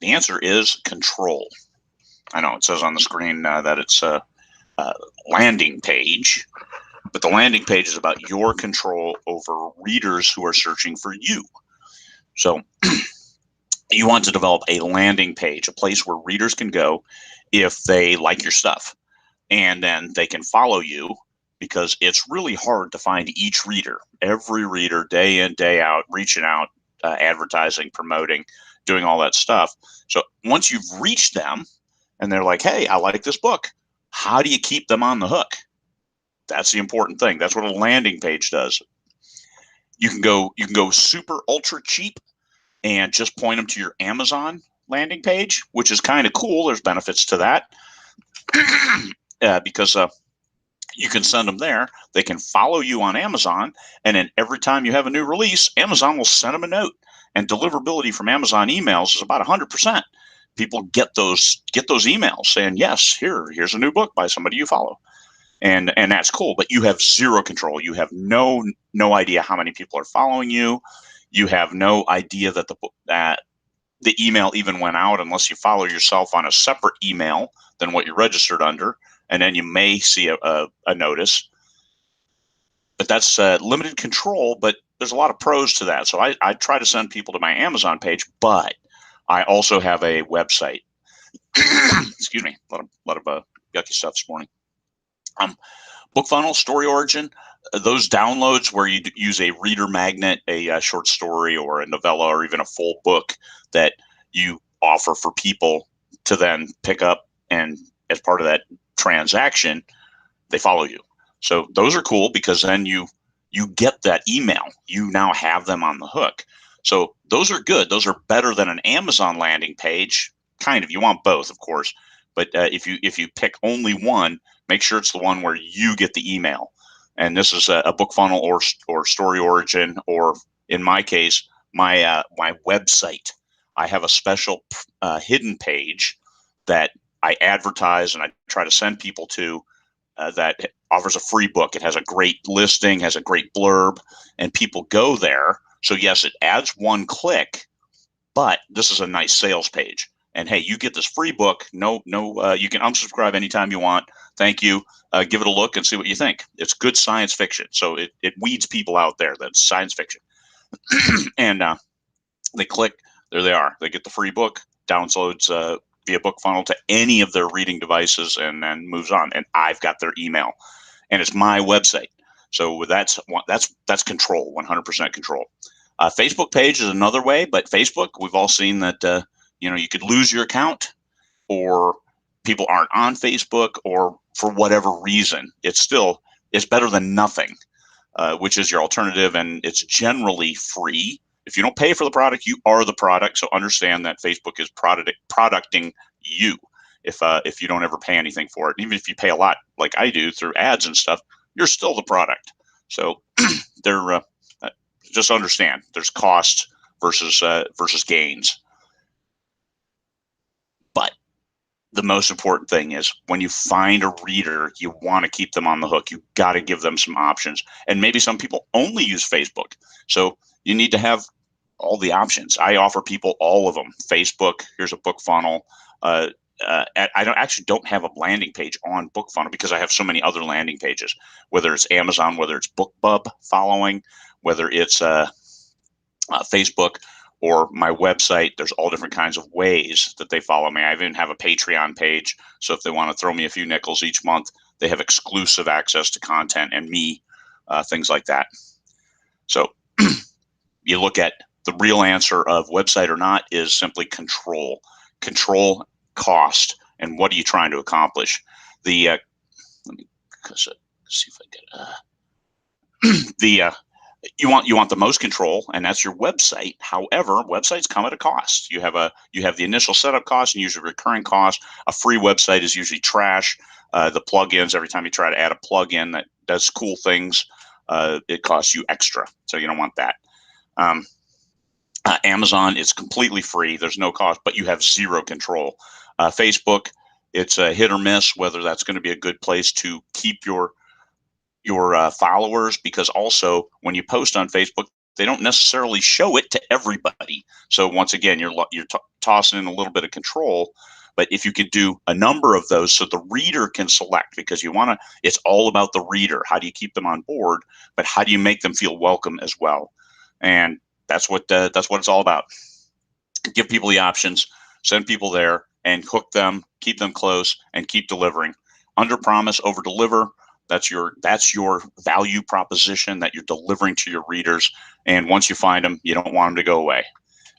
The answer is control. I know it says on the screen that it's a landing page, but the landing page is about your control over readers who are searching for you. So you want to develop a landing page, a place where readers can go if they like your stuff, and then they can follow you, because it's really hard to find each reader, every reader, day in, day out, reaching out, advertising, promoting, doing all that stuff. So once you've reached them and they're like, hey, I like this book, how do you keep them on the hook? That's the important thing. That's what a landing page does. You can go super ultra cheap and just point them to your Amazon landing page, which is kind of cool. There's benefits to that because you can send them there. They can follow you on Amazon, and then every time you have a new release, Amazon will send them a note. And deliverability from Amazon emails is about 100%. People get those emails saying, yes, here's a new book by somebody you follow. And that's cool, but you have zero control. You have no idea how many people are following you. You have no idea that the email even went out unless you follow yourself on a separate email than what you're registered under, and then you may see a notice. But that's limited control, but there's a lot of pros to that. So I try to send people to my Amazon page, but I also have a website. Excuse me, a lot of yucky stuff this morning. BookFunnel, Story Origin, those downloads where you use a reader magnet, a short story or a novella or even a full book that you offer for people to then pick up, and as part of that transaction, they follow you. So those are cool because then you get that email. You now have them on the hook. So those are good. Those are better than an Amazon landing page. Kind of. You want both, of course. But if you pick only one, make sure it's the one where you get the email. And this is a BookFunnel or Story Origin, or in my case, my website. I have a special hidden page that I advertise and I try to send people to that offers a free book. It has a great listing, has a great blurb, and people go there. So yes, it adds one click, but this is a nice sales page. And hey, you get this free book. No, you can unsubscribe anytime you want. Thank you. Give it a look and see what you think. It's good science fiction. So it weeds people out there. That's science fiction. And they click, there they are. They get the free book, downloads via BookFunnel to any of their reading devices, and then moves on. And I've got their email, and it's my website. So that's control, 100% control. Facebook page is another way, but Facebook, we've all seen that you could lose your account, or people aren't on Facebook, or for whatever reason. It's better than nothing, which is your alternative, and it's generally free. If you don't pay for the product, you are the product. So understand that Facebook is producting you if you don't ever pay anything for it. Even if you pay a lot, like I do, through ads and stuff, you're still the product. So they're just understand there's cost versus gains. But the most important thing is when you find a reader, you want to keep them on the hook. You got to give them some options. And maybe some people only use Facebook. So you need to have all the options. I offer people all of them. Facebook, here's a BookFunnel. I don't have a landing page on BookFunnel because I have so many other landing pages, whether it's Amazon, whether it's BookBub following, whether it's Facebook or my website. There's all different kinds of ways that they follow me. I even have a Patreon page. So if they want to throw me a few nickels each month, they have exclusive access to content and me, things like that. So you look at the real answer of website or not is simply control cost, and what are you trying to accomplish? Let me see if I get you want the most control, and that's your website. However, websites come at a cost. You have the initial setup cost and usually recurring cost. A free website is usually trash. The plugins, every time you try to add a plugin that does cool things, it costs you extra. So you don't want that. Amazon is completely free. There's no cost, but you have zero control. Facebook, it's a hit or miss whether that's going to be a good place to keep your followers, because also when you post on Facebook, they don't necessarily show it to everybody. So once again, you're tossing in a little bit of control. But if you could do a number of those so the reader can select, because it's all about the reader. How do you keep them on board? But how do you make them feel welcome as well? And that's what it's all about. Give people the options, send people there, and hook them, keep them close, and keep delivering. Under promise, over deliver. That's your value proposition that you're delivering to your readers. And once you find them, you don't want them to go away.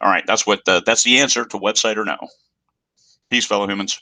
All right, that's the answer to website or no. Peace, fellow humans.